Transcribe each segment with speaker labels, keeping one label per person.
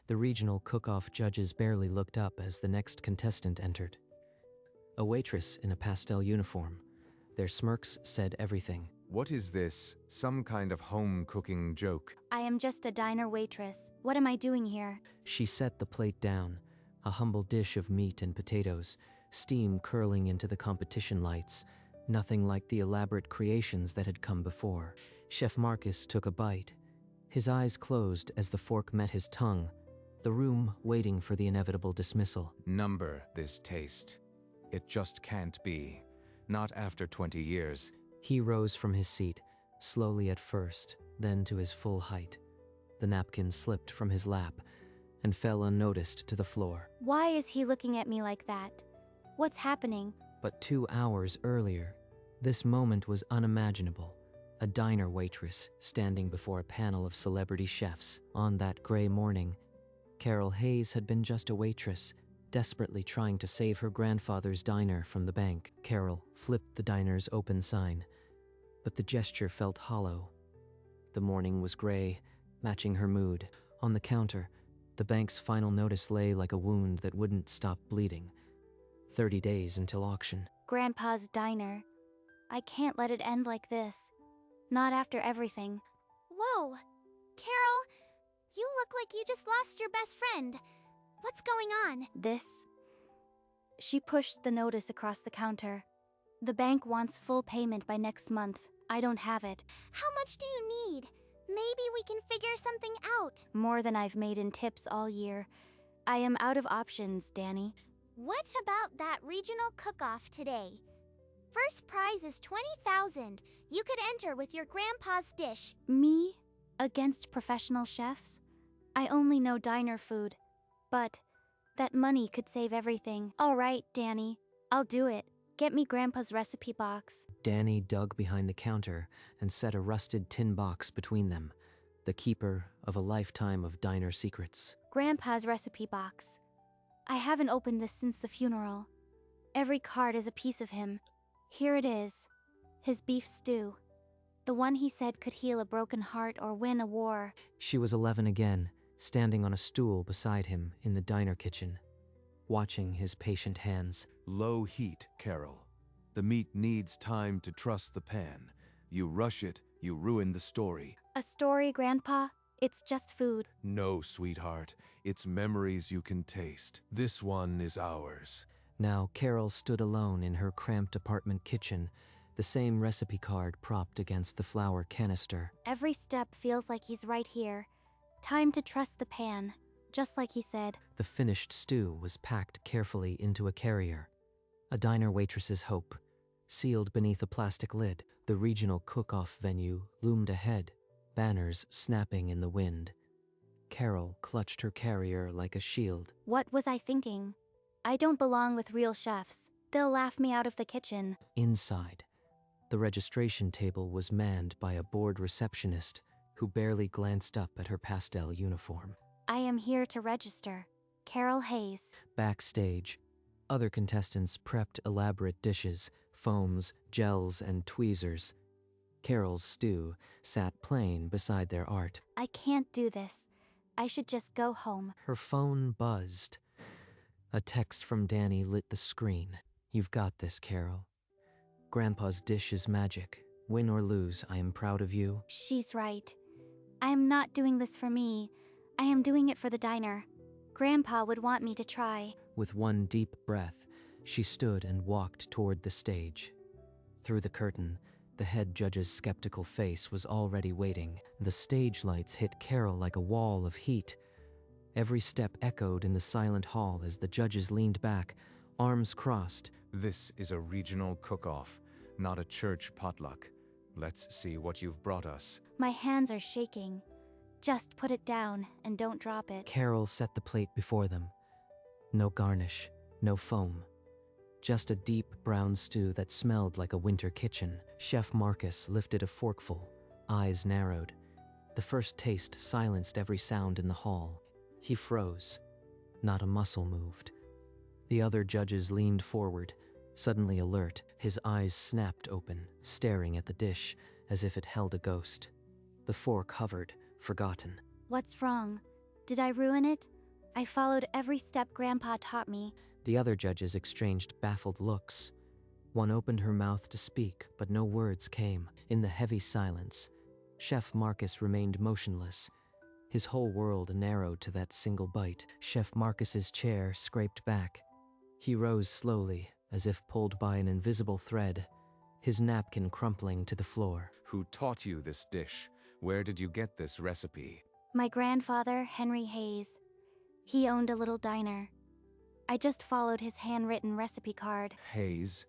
Speaker 1: The regional cook-off judges barely looked up as the next contestant entered. A waitress in a pastel uniform. Their smirks said everything.
Speaker 2: What is this? Some kind of home cooking joke?
Speaker 3: I am just a diner waitress. What am I doing here?
Speaker 1: She set the plate down, a humble dish of meat and potatoes, steam curling into the competition lights, nothing like the elaborate creations that had come before. Chef Marcus took a bite. His eyes closed as the fork met his tongue, the room waiting for the inevitable dismissal.
Speaker 2: Number this taste. It just can't be. Not after 20 years.
Speaker 1: He rose from his seat, slowly at first, then to his full height. The napkin slipped from his lap and fell unnoticed to the floor.
Speaker 3: Why is he looking at me like that? What's happening?
Speaker 1: But 2 hours earlier, this moment was unimaginable. A diner waitress standing before a panel of celebrity chefs. On that gray morning, Carol Hayes had been just a waitress, desperately trying to save her grandfather's diner from the bank. Carol flipped the diner's open sign, but the gesture felt hollow. The morning was gray, matching her mood. On the counter, the bank's final notice lay like a wound that wouldn't stop bleeding. 30 days until auction.
Speaker 3: Grandpa's diner. I can't let it end like this. Not after everything.
Speaker 4: Whoa! Carol, you look like you just lost your best friend. What's going on?
Speaker 3: This? She pushed the notice across the counter. The bank wants full payment by next month. I don't have it.
Speaker 4: How much do you need? Maybe we can figure something out.
Speaker 3: More than I've made in tips all year. I am out of options, Danny.
Speaker 4: What about that regional cook-off today? First prize is 20,000. You could enter with your grandpa's dish.
Speaker 3: Me? Against professional chefs? I only know diner food. But that money could save everything. All right, Danny. I'll do it. Get me Grandpa's recipe box.
Speaker 1: Danny dug behind the counter and set a rusted tin box between them, the keeper of a lifetime of diner secrets.
Speaker 3: Grandpa's recipe box. I haven't opened this since the funeral. Every card is a piece of him. Here it is. His beef stew. The one he said could heal a broken heart or win a war.
Speaker 1: She was 11 again, standing on a stool beside him in the diner kitchen, watching his patient hands.
Speaker 5: Low heat, Carol. The meat needs time to trust the pan. You rush it, you ruin the story.
Speaker 3: A story, Grandpa? It's just food.
Speaker 5: No, sweetheart. It's memories you can taste. This one is ours.
Speaker 1: Now Carol stood alone in her cramped apartment kitchen, the same recipe card propped against the flour canister.
Speaker 3: Every step feels like he's right here. Time to trust the pan, just like he said.
Speaker 1: The finished stew was packed carefully into a carrier. A diner waitress's hope, sealed beneath a plastic lid. The regional cook-off venue loomed ahead, banners snapping in the wind. Carol clutched her carrier like a shield.
Speaker 3: What was I thinking? I don't belong with real chefs. They'll laugh me out of the kitchen.
Speaker 1: Inside, the registration table was manned by a bored receptionist who barely glanced up at her pastel uniform.
Speaker 3: I am here to register. Carol Hayes.
Speaker 1: Backstage, other contestants prepped elaborate dishes, foams, gels, and tweezers. Carol's stew sat plain beside their art.
Speaker 3: I can't do this. I should just go home.
Speaker 1: Her phone buzzed. A text from Danny lit the screen. You've got this, Carol. Grandpa's dish is magic. Win or lose, I am proud of you.
Speaker 3: She's right. I am not doing this for me. I am doing it for the diner. Grandpa would want me to try.
Speaker 1: With one deep breath, she stood and walked toward the stage. Through the curtain, the head judge's skeptical face was already waiting. The stage lights hit Carol like a wall of heat. Every step echoed in the silent hall as the judges leaned back, arms crossed.
Speaker 2: This is a regional cook-off, not a church potluck. Let's see what you've brought us.
Speaker 3: My hands are shaking. Just put it down and don't drop it.
Speaker 1: Carol set the plate before them. No garnish, no foam. Just a deep brown stew that smelled like a winter kitchen. Chef Marcus lifted a forkful, eyes narrowed. The first taste silenced every sound in the hall. He froze. Not a muscle moved. The other judges leaned forward, suddenly alert. His eyes snapped open, staring at the dish as if it held a ghost. The fork hovered, forgotten.
Speaker 3: What's wrong? Did I ruin it? I followed every step Grandpa taught me.
Speaker 1: The other judges exchanged baffled looks. One opened her mouth to speak, but no words came. In the heavy silence, Chef Marcus remained motionless. His whole world narrowed to that single bite. Chef Marcus's chair scraped back. He rose slowly, as if pulled by an invisible thread, his napkin crumpling to the floor.
Speaker 2: Who taught you this dish? Where did you get this recipe?
Speaker 3: My grandfather, Henry Hayes. He owned a little diner. I just followed his handwritten recipe card.
Speaker 2: Hayes?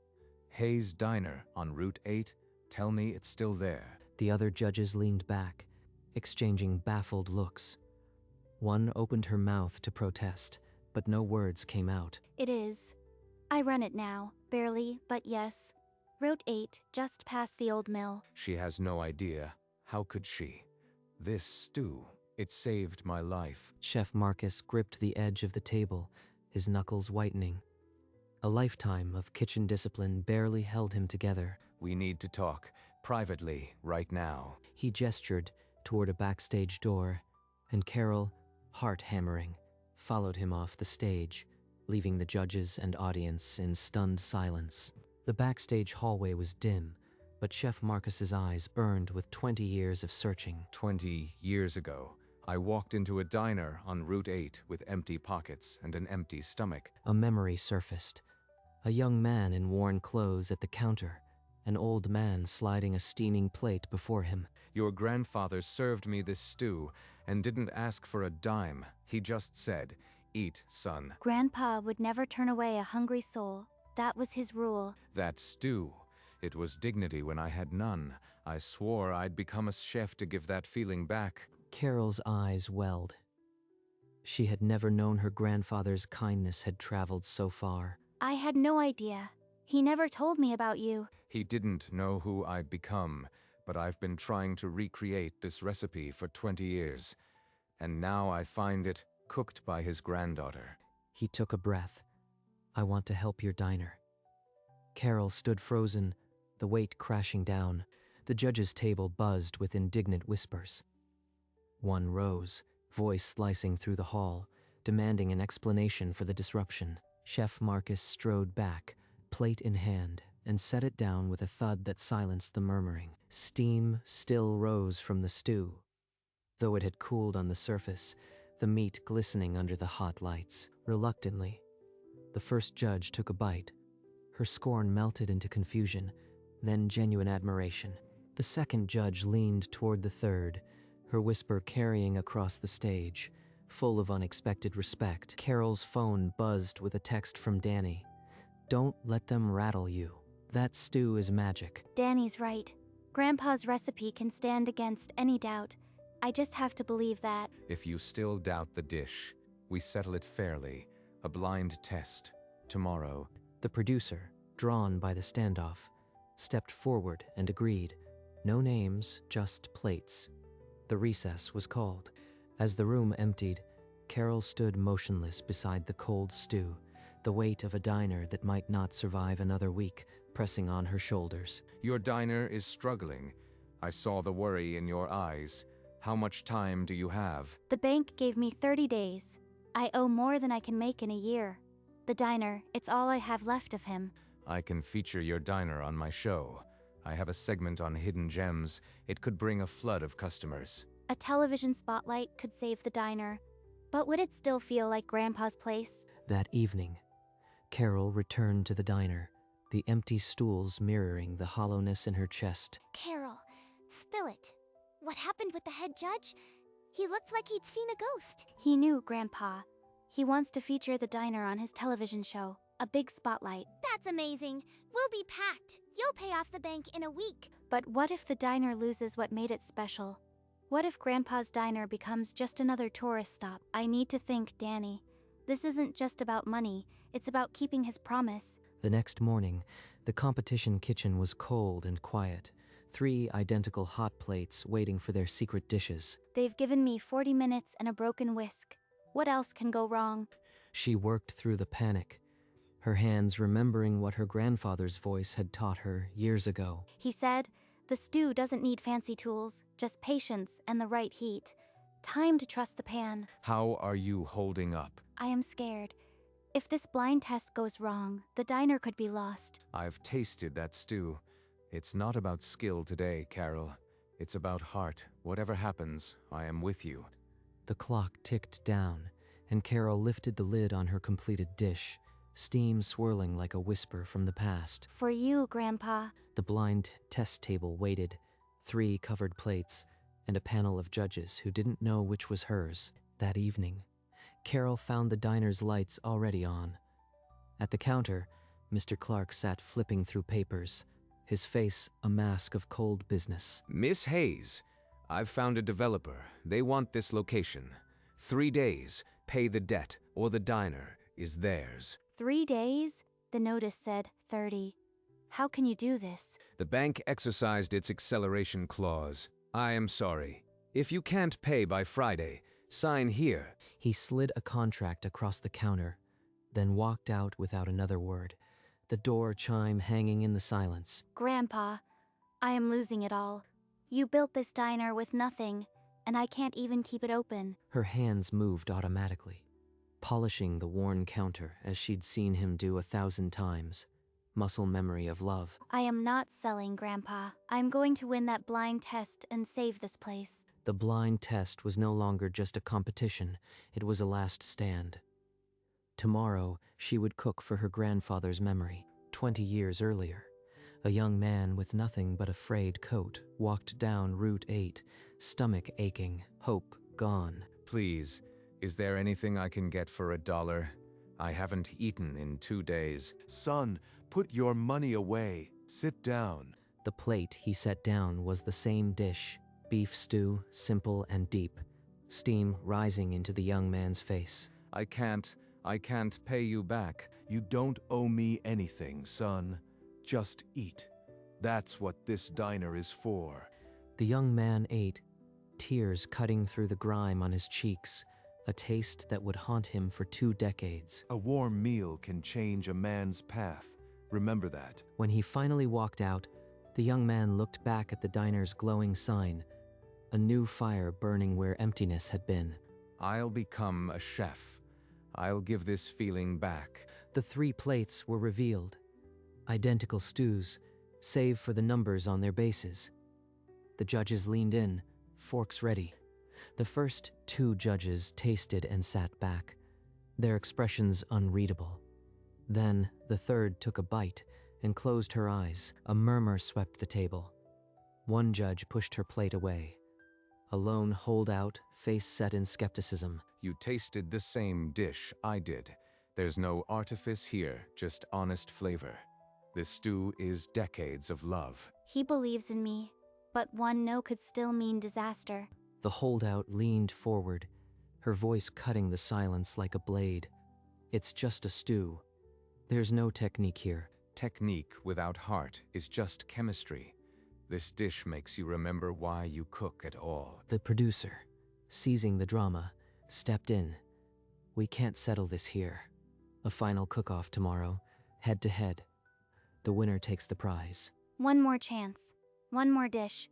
Speaker 2: Hayes Diner on Route 8? Tell me it's still there.
Speaker 1: The other judges leaned back, exchanging baffled looks. One opened her mouth to protest, but no words came out.
Speaker 3: It is. I run it now, barely, but yes. Route 8, just past the old mill.
Speaker 2: She has no idea. How could she? This stew, it saved my life.
Speaker 1: Chef Marcus gripped the edge of the table, his knuckles whitening. A lifetime of kitchen discipline barely held him together.
Speaker 2: We need to talk, privately, right now.
Speaker 1: He gestured toward a backstage door, and Carol, heart hammering, followed him off the stage, leaving the judges and audience in stunned silence. The backstage hallway was dim, but Chef Marcus's eyes burned with 20 years of searching.
Speaker 2: 20 years ago, I walked into a diner on Route 8 with empty pockets and an empty stomach.
Speaker 1: A memory surfaced. A young man in worn clothes at the counter, an old man sliding a steaming plate before him.
Speaker 2: Your grandfather served me this stew and didn't ask for a dime. He just said, "Eat, son."
Speaker 3: Grandpa would never turn away a hungry soul. That was his rule.
Speaker 2: That stew. It was dignity when I had none. I swore I'd become a chef to give that feeling back.
Speaker 1: Carol's eyes welled. She had never known her grandfather's kindness had traveled so far.
Speaker 3: I had no idea. He never told me about you.
Speaker 2: He didn't know who I'd become, but I've been trying to recreate this recipe for 20 years. And now I find it cooked by his granddaughter.
Speaker 1: He took a breath. I want to help your diner. Carol stood frozen, the weight crashing down. The judges' table buzzed with indignant whispers. One rose, voice slicing through the hall, demanding an explanation for the disruption. Chef Marcus strode back, plate in hand, and set it down with a thud that silenced the murmuring. Steam still rose from the stew, though it had cooled on the surface, the meat glistening under the hot lights. Reluctantly, the first judge took a bite. Her scorn melted into confusion, then genuine admiration. The second judge leaned toward the third, her whisper carrying across the stage, full of unexpected respect. Carol's phone buzzed with a text from Danny. Don't let them rattle you. That stew is magic.
Speaker 3: Danny's right. Grandpa's recipe can stand against any doubt. I just have to believe that.
Speaker 2: If you still doubt the dish, we settle it fairly. A blind test. Tomorrow.
Speaker 1: The producer, drawn by the standoff, stepped forward and agreed. No names, just plates. The recess was called. As the room emptied, Carol stood motionless beside the cold stew, the weight of a diner that might not survive another week pressing on her shoulders.
Speaker 2: Your diner is struggling. I saw the worry in your eyes. How much time do you have?
Speaker 3: The bank gave me 30 days. I owe more than I can make in a year. The diner, it's all I have left of him.
Speaker 2: I can feature your diner on my show. I have a segment on hidden gems. It could bring a flood of customers.
Speaker 3: A television spotlight could save the diner, but would it still feel like Grandpa's place?
Speaker 1: That evening, Carol returned to the diner, the empty stools mirroring the hollowness in her chest.
Speaker 4: Carol, spill it. What happened with the head judge? He looked like he'd seen a ghost.
Speaker 3: He knew Grandpa. He wants to feature the diner on his television show, a big spotlight.
Speaker 4: That's amazing. We'll be packed. You'll pay off the bank in a week.
Speaker 3: But what if the diner loses what made it special? What if Grandpa's diner becomes just another tourist stop? I need to think, Danny. This isn't just about money. It's about keeping his promise.
Speaker 1: The next morning, the competition kitchen was cold and quiet. 3 identical hot plates waiting for their secret dishes.
Speaker 3: They've given me 40 minutes and a broken whisk. What else can go wrong?
Speaker 1: She worked through the panic, her hands remembering what her grandfather's voice had taught her years ago.
Speaker 3: He said, the stew doesn't need fancy tools, just patience and the right heat. Time to trust the pan.
Speaker 2: How are you holding up?
Speaker 3: I am scared. If this blind test goes wrong, the diner could be lost.
Speaker 2: I've tasted that stew. It's not about skill today, Carol. It's about heart. Whatever happens, I am with you.
Speaker 1: The clock ticked down, and Carol lifted the lid on her completed dish, steam swirling like a whisper from the past.
Speaker 3: For you, Grandpa.
Speaker 1: The blind test table waited, 3 covered plates, and a panel of judges who didn't know which was hers. That evening, Carol found the diner's lights already on. At the counter, Mr. Clark sat flipping through papers, his face a mask of cold business.
Speaker 2: Miss Hayes, I've found a developer. They want this location. 3 days, pay the debt, or the diner is theirs.
Speaker 3: 3 days? The notice said 30. How can you do this?
Speaker 2: The bank exercised its acceleration clause. I am sorry. If you can't pay by Friday, sign here.
Speaker 1: He slid a contract across the counter, then walked out without another word, the door chime hanging in the silence.
Speaker 3: Grandpa, I am losing it all. You built this diner with nothing, and I can't even keep it open.
Speaker 1: Her hands moved automatically, polishing the worn counter as she'd seen him do 1,000 times. Muscle memory of love.
Speaker 3: I am not selling, Grandpa. I'm going to win that blind test and save this place.
Speaker 1: The blind test was no longer just a competition, it was a last stand. Tomorrow, she would cook for her grandfather's memory. 20 years earlier, a young man with nothing but a frayed coat walked down Route 8, stomach aching, hope gone.
Speaker 2: Please, is there anything I can get for $1? I haven't eaten in 2 days.
Speaker 5: Son, put your money away. Sit down.
Speaker 1: The plate he set down was the same dish, beef stew, simple and deep, steam rising into the young man's face.
Speaker 2: I can't pay you back.
Speaker 5: You don't owe me anything, son. Just eat. That's what this diner is for.
Speaker 1: The young man ate, tears cutting through the grime on his cheeks, a taste that would haunt him for 2 decades.
Speaker 5: A warm meal can change a man's path. Remember that.
Speaker 1: When he finally walked out, the young man looked back at the diner's glowing sign, a new fire burning where emptiness had been.
Speaker 2: I'll become a chef. I'll give this feeling back.
Speaker 1: The 3 plates were revealed, identical stews, save for the numbers on their bases. The judges leaned in, forks ready. The first 2 judges tasted and sat back, their expressions unreadable. Then the third took a bite and closed her eyes. A murmur swept the table. One judge pushed her plate away. A lone holdout, face set in skepticism.
Speaker 2: You tasted the same dish I did. There's no artifice here, just honest flavor. This stew is decades of love.
Speaker 3: He believes in me, but 1 no could still mean disaster.
Speaker 1: The holdout leaned forward, her voice cutting the silence like a blade. It's just a stew. There's no technique here.
Speaker 2: Technique without heart is just chemistry. This dish makes you remember why you cook at all.
Speaker 1: The producer, seizing the drama, stepped in. We can't settle this here. A final cook-off tomorrow, head to head. The winner takes the prize.
Speaker 3: 1 more chance. 1 more dish.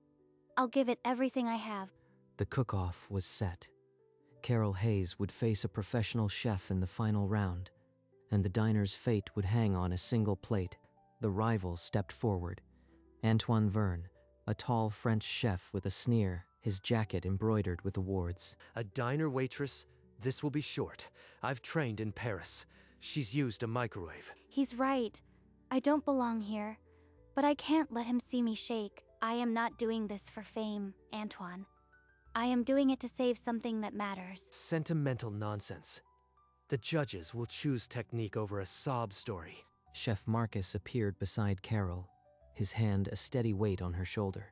Speaker 3: I'll give it everything I have.
Speaker 1: The cook-off was set. Carol Hayes would face a professional chef in the final round, and the diner's fate would hang on a single plate. The rival stepped forward. Antoine Verne, a tall French chef with a sneer, his jacket embroidered with awards.
Speaker 6: A diner waitress? This will be short. I've trained in Paris. She's used a microwave.
Speaker 3: He's right. I don't belong here, but I can't let him see me shake. I am not doing this for fame, Antoine. I am doing it to save something that matters.
Speaker 6: Sentimental nonsense. The judges will choose technique over a sob story.
Speaker 1: Chef Marcus appeared beside Carol, his hand a steady weight on her shoulder.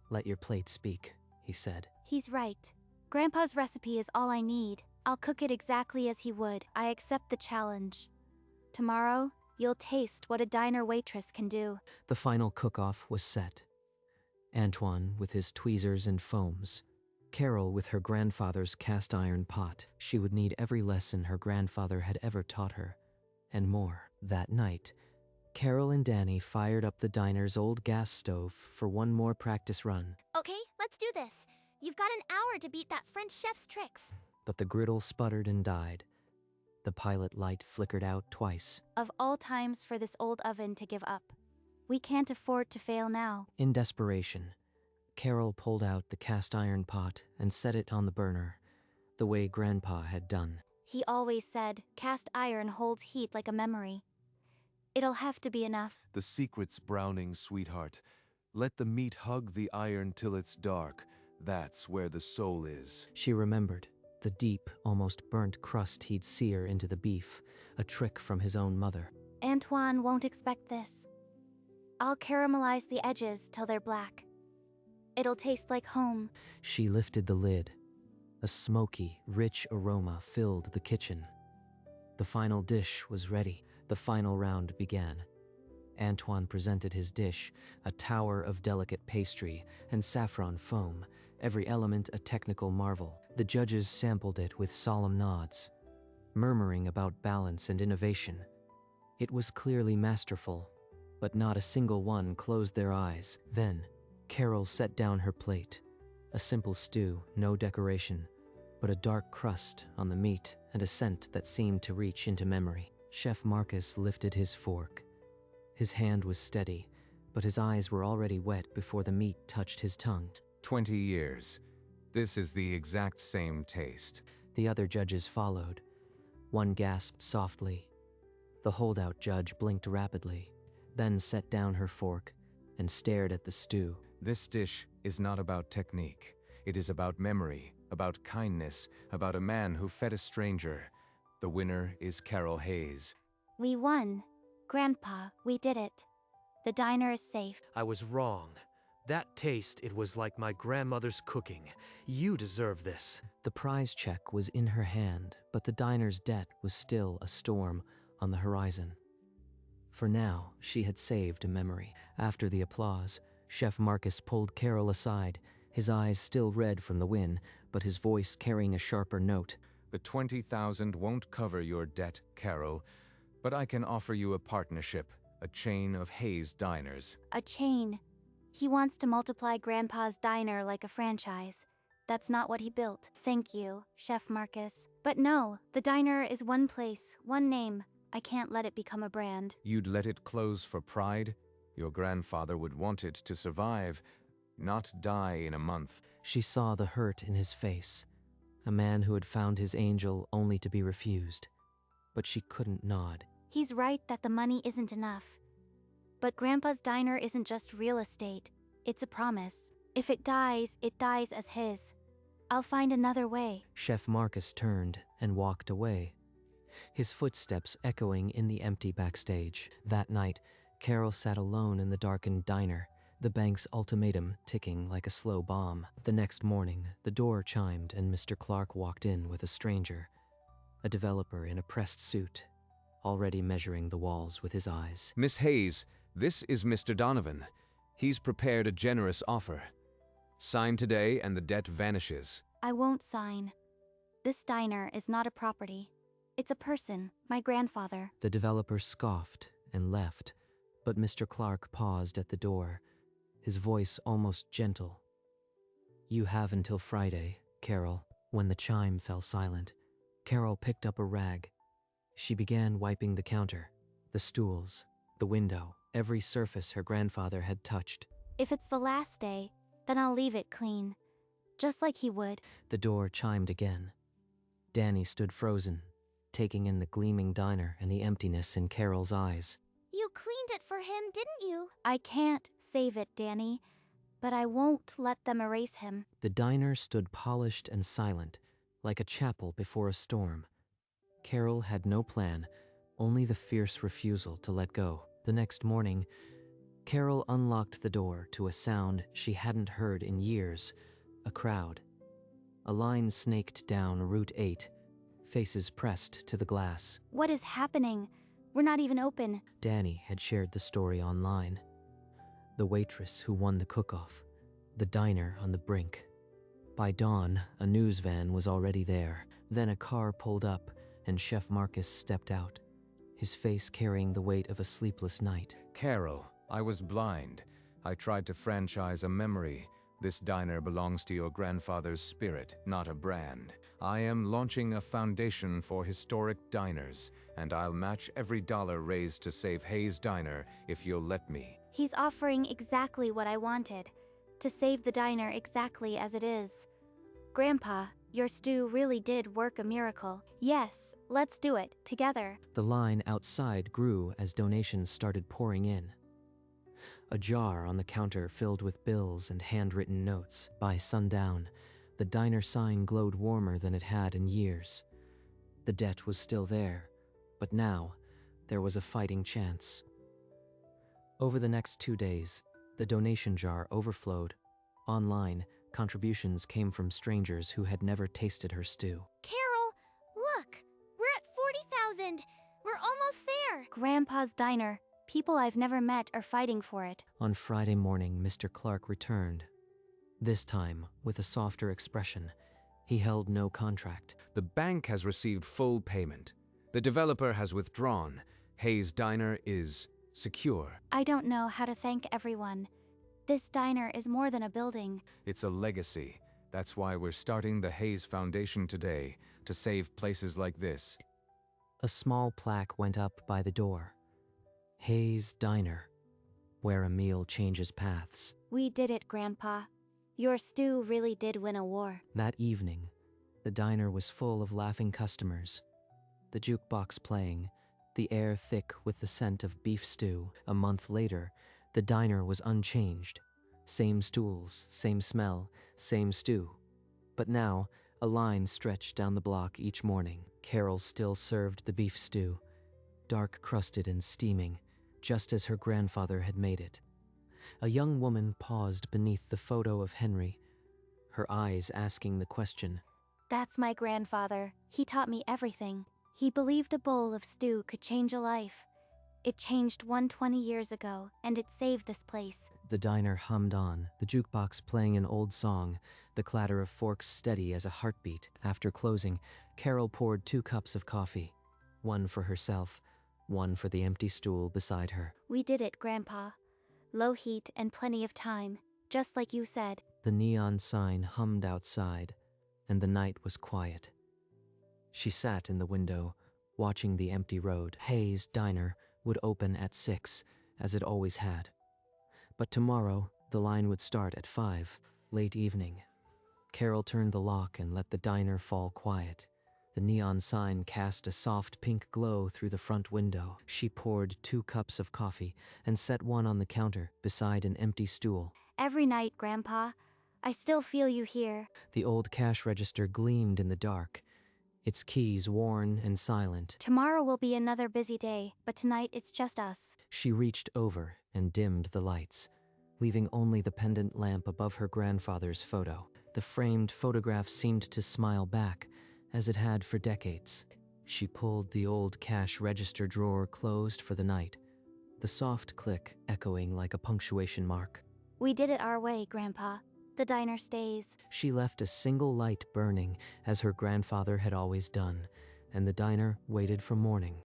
Speaker 1: Let your plate speak, he said.
Speaker 3: He's right. Grandpa's recipe is all I need. I'll cook it exactly as he would. I accept the challenge. Tomorrow, you'll taste what a diner waitress can do.
Speaker 1: The final cook-off was set. Antoine with his tweezers and foams. Carol with her grandfather's cast iron pot. She would need every lesson her grandfather had ever taught her, and more. That night, Carol and Danny fired up the diner's old gas stove for 1 more practice run.
Speaker 4: Okay, let's do this. You've got an hour to beat that French chef's tricks.
Speaker 1: But the griddle sputtered and died. The pilot light flickered out twice.
Speaker 3: Of all times for this old oven to give up. We can't afford to fail now.
Speaker 1: In desperation, Carol pulled out the cast iron pot and set it on the burner, the way Grandpa had done.
Speaker 3: He always said, cast iron holds heat like a memory. It'll have to be enough.
Speaker 5: The secret's browning, sweetheart. Let the meat hug the iron till it's dark. That's where the soul is.
Speaker 1: She remembered the deep, almost burnt crust he'd sear into the beef, a trick from his own mother.
Speaker 3: Antoine won't expect this. I'll caramelize the edges till they're black. It'll taste like home.
Speaker 1: She lifted the lid. A smoky, rich aroma filled the kitchen. The final dish was ready. The final round began. Antoine presented his dish, a tower of delicate pastry and saffron foam, every element a technical marvel. The judges sampled it with solemn nods, murmuring about balance and innovation. It was clearly masterful, but not a single one closed their eyes. Then, Carol set down her plate. A simple stew, no decoration, but a dark crust on the meat and a scent that seemed to reach into memory. Chef Marcus lifted his fork. His hand was steady, but his eyes were already wet before the meat touched his tongue.
Speaker 2: 20 years. This is the exact same taste.
Speaker 1: The other judges followed. One gasped softly. The holdout judge blinked rapidly, then set down her fork and stared at the stew.
Speaker 2: This dish is not about technique. It is about memory, about kindness, about a man who fed a stranger. The winner is Carol Hayes.
Speaker 3: We won. Grandpa, we did it. The diner is safe.
Speaker 6: I was wrong. That taste, it was like my grandmother's cooking. You deserve this.
Speaker 1: The prize check was in her hand, but the diner's debt was still a storm on the horizon. For now, she had saved a memory. After the applause, Chef Marcus pulled Carol aside, his eyes still red from the win, but his voice carrying a sharper note.
Speaker 2: The 20,000 won't cover your debt, Carol, but I can offer you a partnership, a chain of Hayes diners.
Speaker 3: A chain. He wants to multiply Grandpa's diner like a franchise. That's not what he built. Thank you, Chef Marcus. But no, the diner is one place, one name. I can't let it become a brand.
Speaker 2: You'd let it close for pride? Your grandfather would want it to survive, not die in a month.
Speaker 1: She saw the hurt in his face. A man who had found his angel only to be refused. But she couldn't nod.
Speaker 3: He's right that the money isn't enough. But Grandpa's diner isn't just real estate. It's a promise. If it dies as his. I'll find another way.
Speaker 1: Chef Marcus turned and walked away, his footsteps echoing in the empty backstage. That night, Carol sat alone in the darkened diner, the bank's ultimatum ticking like a slow bomb. The next morning, the door chimed and Mr. Clark walked in with a stranger, a developer in a pressed suit, already measuring the walls with his eyes.
Speaker 2: Miss Hayes, this is Mr. Donovan. He's prepared a generous offer. Sign today and the debt vanishes.
Speaker 3: I won't sign. This diner is not a property. It's a person, my grandfather.
Speaker 1: The developer scoffed and left, but Mr. Clark paused at the door, his voice almost gentle. You have until Friday, Carol. When the chime fell silent, Carol picked up a rag. She began wiping the counter, the stools, the window, every surface her grandfather had touched.
Speaker 3: If it's the last day, then I'll leave it clean, just like he would.
Speaker 1: The door chimed again. Danny stood frozen, taking in the gleaming diner and the emptiness in Carol's eyes.
Speaker 4: You cleaned it for him, didn't you?
Speaker 3: I can't save it, Danny, but I won't let them erase him.
Speaker 1: The diner stood polished and silent, like a chapel before a storm. Carol had no plan, only the fierce refusal to let go. The next morning, Carol unlocked the door to a sound she hadn't heard in years, a crowd. A line snaked down Route 8, faces pressed to the glass.
Speaker 3: What is happening? We're not even open.
Speaker 1: Danny had shared the story online. The waitress who won the cook-off, the diner on the brink. By dawn, a news van was already there. Then a car pulled up, and Chef Marcus stepped out, his face carrying the weight of a sleepless night.
Speaker 2: Carol, I was blind. I tried to franchise a memory, This diner belongs to your grandfather's spirit, not a brand. I am launching a foundation for historic diners, and I'll match every dollar raised to save Hayes Diner if you'll let me.
Speaker 3: He's offering exactly what I wanted, to save the diner exactly as it is. Grandpa, your stew really did work a miracle. Yes, let's do it, together.
Speaker 1: The line outside grew as donations started pouring in. A jar on the counter filled with bills and handwritten notes. By sundown, the diner sign glowed warmer than it had in years. The debt was still there, but now there was a fighting chance. Over the next 2 days, the donation jar overflowed. Online, contributions came from strangers who had never tasted her stew.
Speaker 4: Carol, look! We're at 40,000! We're almost there!
Speaker 3: Grandpa's diner. People I've never met are fighting for it.
Speaker 1: On Friday morning, Mr. Clark returned. This time, with a softer expression. He held no contract.
Speaker 2: The bank has received full payment. The developer has withdrawn. Hayes Diner is secure.
Speaker 3: I don't know how to thank everyone. This diner is more than a building.
Speaker 2: It's a legacy. That's why we're starting the Hayes Foundation today, to save places like this.
Speaker 1: A small plaque went up by the door. Hayes Diner, where a meal changes paths.
Speaker 3: We did it, Grandpa. Your stew really did win a war.
Speaker 1: That evening, the diner was full of laughing customers. The jukebox playing, the air thick with the scent of beef stew. A month later, the diner was unchanged. Same stools, same smell, same stew. But now, a line stretched down the block each morning. Carol still served the beef stew, dark crusted and steaming, just as her grandfather had made it. A young woman paused beneath the photo of Henry, her eyes asking the question.
Speaker 3: That's my grandfather. He taught me everything. He believed a bowl of stew could change a life. It changed one 20 years ago, and it saved this place.
Speaker 1: The diner hummed on, the jukebox playing an old song, the clatter of forks steady as a heartbeat. After closing, Carol poured 2 cups of coffee, one for herself, one for the empty stool beside her.
Speaker 3: We did it, Grandpa. Low heat and plenty of time, just like you said.
Speaker 1: The neon sign hummed outside, and the night was quiet. She sat in the window, watching the empty road. Hayes Diner would open at 6, as it always had. But tomorrow, the line would start at 5, late evening. Carol turned the lock and let the diner fall quiet. The neon sign cast a soft pink glow through the front window. She poured 2 cups of coffee and set one on the counter beside an empty stool.
Speaker 3: Every night, Grandpa. I still feel you here.
Speaker 1: The old cash register gleamed in the dark, its keys worn and silent.
Speaker 3: Tomorrow will be another busy day, but tonight it's just us.
Speaker 1: She reached over and dimmed the lights, leaving only the pendant lamp above her grandfather's photo. The framed photograph seemed to smile back, as it had for decades. She pulled the old cash register drawer closed for the night, the soft click echoing like a punctuation mark.
Speaker 3: We did it our way, Grandpa. The diner stays.
Speaker 1: She left a single light burning, as her grandfather had always done, and the diner waited for morning.